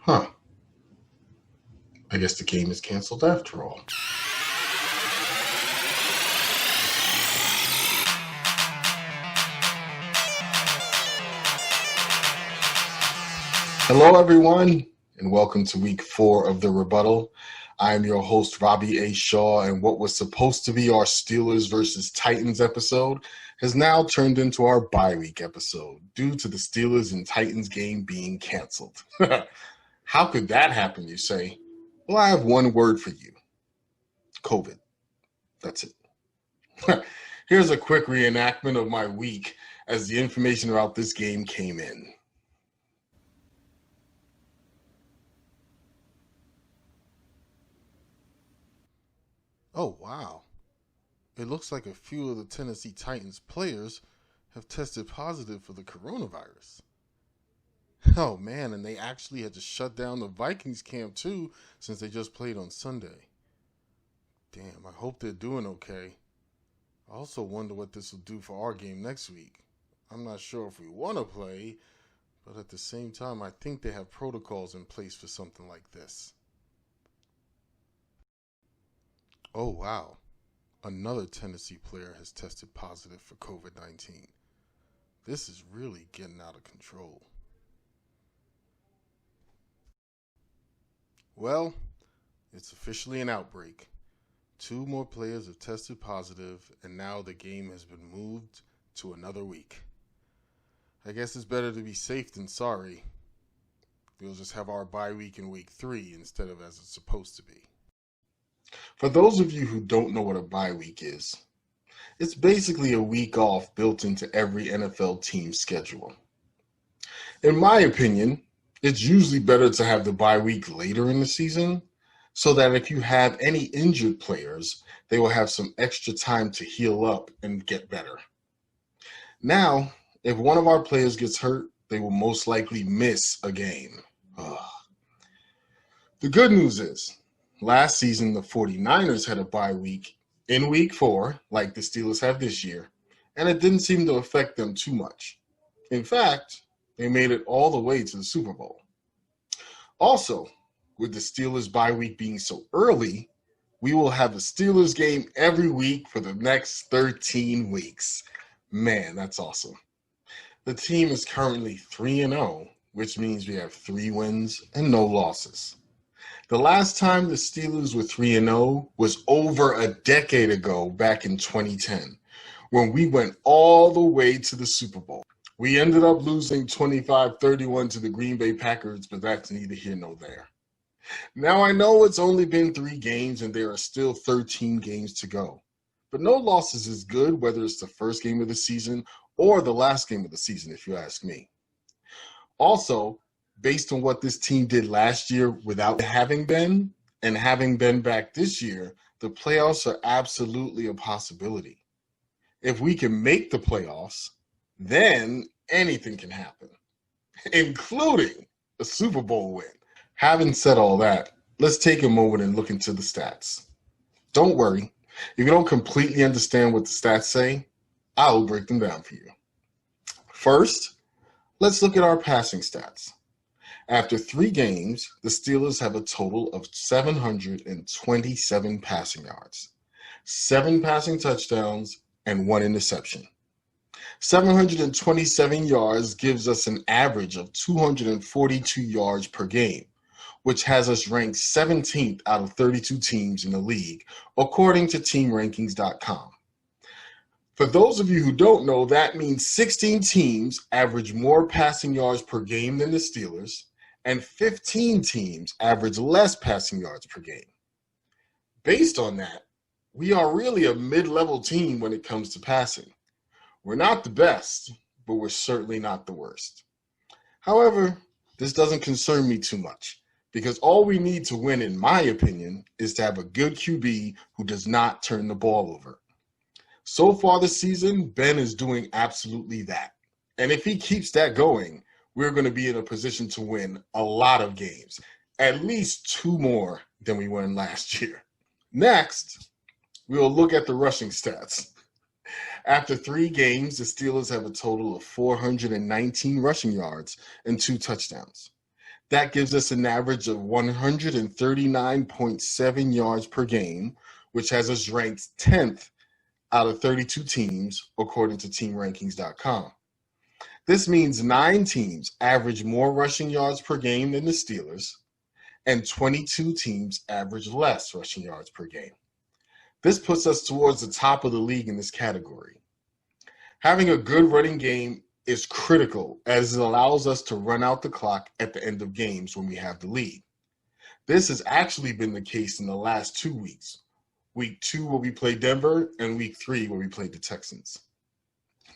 Huh. I guess the game is canceled after all. Hello, everyone, and welcome to week 4 of the Rebuttal. I am your host, Robby A Shaw, and what was supposed to be our Steelers versus Titans episode has now turned into our bye week episode due to the Steelers and Titans game being canceled. How could that happen, you say? Well, I have one word for you. COVID. That's it. Here's a quick reenactment of my week as the information about this game came in. Oh, wow. It looks like a few of the Tennessee Titans players have tested positive for the coronavirus. Oh, man, and they actually had to shut down the Vikings camp, too, since they just played on Sunday. Damn, I hope they're doing okay. I also wonder what this will do for our game next week. I'm not sure if we want to play, but at the same time, I think they have protocols in place for something like this. Oh, wow. Another Tennessee player has tested positive for COVID-19. This is really getting out of control. Well, it's officially an outbreak. 2 more players have tested positive, and now the game has been moved to another week. I guess it's better to be safe than sorry. We'll just have our bye week in week 3 instead of as it's supposed to be. For those of you who don't know what a bye week is, it's basically a week off built into every NFL team's schedule. In my opinion, it's usually better to have the bye week later in the season so that if you have any injured players, they will have some extra time to heal up and get better. Now, if one of our players gets hurt, they will most likely miss a game. Ugh. The good news is, last season, the 49ers had a bye week in week 4, like the Steelers have this year, and it didn't seem to affect them too much. In fact, they made it all the way to the Super Bowl. Also, with the Steelers bye week being so early, we will have a Steelers game every week for the next 13 weeks. Man, that's awesome. The team is currently 3-0, which means we have 3 wins and no losses. The last time the Steelers were 3-0 was over a decade ago, back in 2010, when we went all the way to the Super Bowl. We ended up losing 25-31 to the Green Bay Packers, but that's neither here nor there. Now, I know it's only been 3 games and there are still 13 games to go, but no losses is good, whether it's the first game of the season or the last game of the season, if you ask me. Also, based on what this team did last year without having been and having been back this year, the playoffs are absolutely a possibility. If we can make the playoffs, then anything can happen, including a Super Bowl win. Having said all that, let's take a moment and look into the stats. Don't worry, if you don't completely understand what the stats say, I'll break them down for you. First, let's look at our passing stats. After 3 games, the Steelers have a total of 727 passing yards, 7 passing touchdowns, and 1 interception. 727 yards gives us an average of 242 yards per game, which has us ranked 17th out of 32 teams in the league, according to TeamRankings.com. For those of you who don't know, that means 16 teams average more passing yards per game than the Steelers, and 15 teams average less passing yards per game. Based on that, we are really a mid-level team when it comes to passing. We're not the best, but we're certainly not the worst. However, this doesn't concern me too much, because all we need to win, in my opinion, is to have a good QB who does not turn the ball over. So far this season, Ben is doing absolutely that. And if he keeps that going, we're going to be in a position to win a lot of games, at least 2 more than we won last year. Next, we will look at the rushing stats. After 3 games, the Steelers have a total of 419 rushing yards and 2 touchdowns. That gives us an average of 139.7 yards per game, which has us ranked 10th out of 32 teams, according to TeamRankings.com. This means 9 teams average more rushing yards per game than the Steelers, and 22 teams average less rushing yards per game. This puts us towards the top of the league in this category. Having a good running game is critical, as it allows us to run out the clock at the end of games when we have the lead. This has actually been the case in the last 2 weeks. Week 2 where we played Denver, and week 3 where we played the Texans.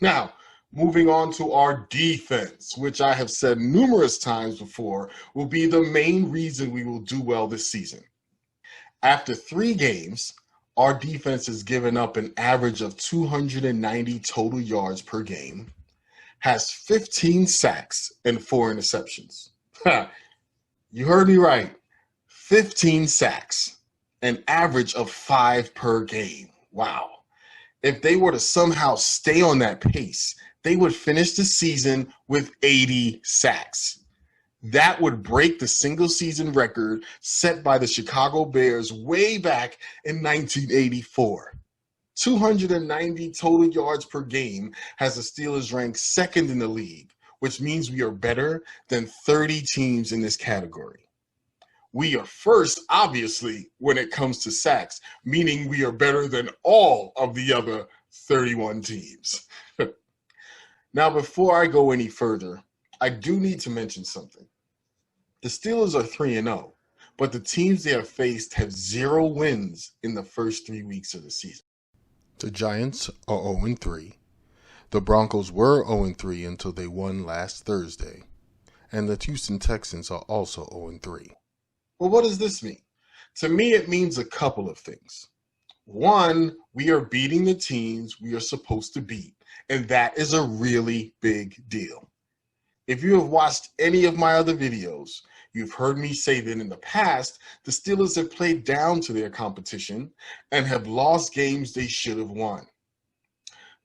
Now, moving on to our defense, which I have said numerous times before will be the main reason we will do well this season. After 3 games, our defense has given up an average of 290 total yards per game, has 15 sacks and 4 interceptions. You heard me right. 15 sacks, an average of 5 per game. Wow. If they were to somehow stay on that pace, they would finish the season with 80 sacks. That would break the single season record set by the Chicago Bears way back in 1984. 290 total yards per game has the Steelers ranked second in the league, which means we are better than 30 teams in this category. We are first, obviously, when it comes to sacks, meaning we are better than all of the other 31 teams. Now, before I go any further, I do need to mention something. The Steelers are 3-0, but the teams they have faced have 0 wins in the first 3 weeks of the season. The Giants are 0-3. The Broncos were 0-3 until they won last Thursday. And the Houston Texans are also 0-3. Well, what does this mean? To me, it means a couple of things. One, we are beating the teams we are supposed to beat, and that is a really big deal. If you have watched any of my other videos, you've heard me say that in the past, the Steelers have played down to their competition and have lost games they should have won.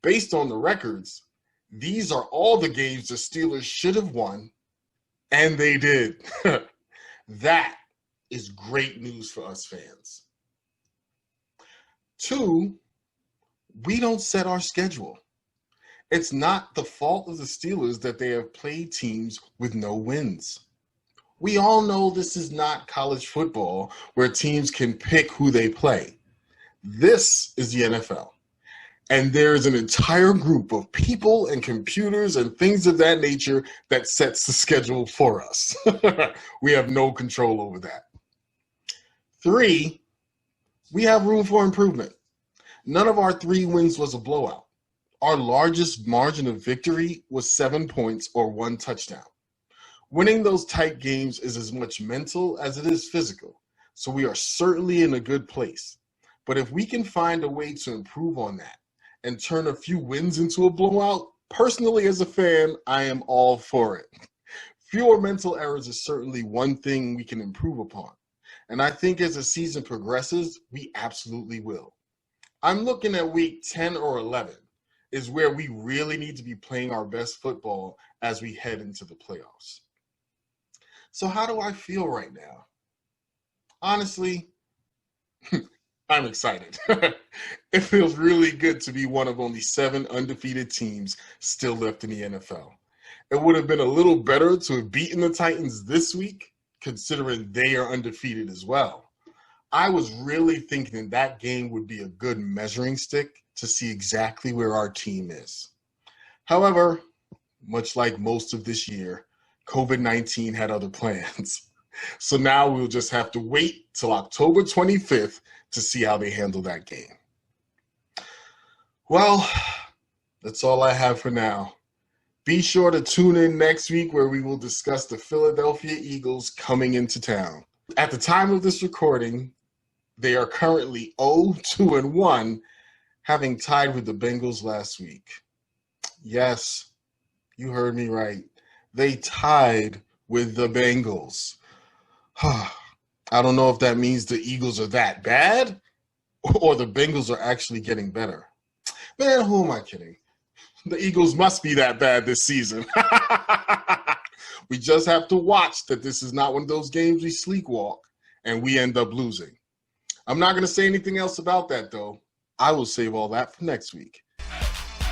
Based on the records, these are all the games the Steelers should have won, and they did. That is great news for us fans. 2, we don't set our schedule. It's not the fault of the Steelers that they have played teams with no wins. We all know this is not college football where teams can pick who they play. This is the NFL. And there is an entire group of people and computers and things of that nature that sets the schedule for us. We have no control over that. 3, we have room for improvement. None of our 3 wins was a blowout. Our largest margin of victory was 7 points or 1 touchdown. Winning those tight games is as much mental as it is physical, so we are certainly in a good place. But if we can find a way to improve on that and turn a few wins into a blowout, personally as a fan, I am all for it. Fewer mental errors is certainly one thing we can improve upon. And I think as the season progresses, we absolutely will. I'm looking at week 10 or 11 is where we really need to be playing our best football as we head into the playoffs. So how do I feel right now? Honestly, I'm excited. It feels really good to be one of only 7 undefeated teams still left in the NFL. It would have been a little better to have beaten the Titans this week, considering they are undefeated as well. I was really thinking that game would be a good measuring stick to see exactly where our team is. However, much like most of this year, COVID-19 had other plans. So now we'll just have to wait till October 25th to see how they handle that game. Well, that's all I have for now. Be sure to tune in next week where we will discuss the Philadelphia Eagles coming into town. At the time of this recording, they are currently 0-2-1, having tied with the Bengals last week. Yes, you heard me right. They tied with the Bengals. I don't know if that means the Eagles are that bad or the Bengals are actually getting better. Man, who am I kidding? The Eagles must be that bad this season. We just have to watch that this is not one of those games we sleepwalk and we end up losing. I'm not going to say anything else about that, though. I will save all that for next week.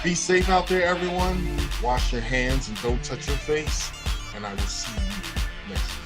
Be safe out there, everyone. Wash your hands and don't touch your face. And I will see you next week.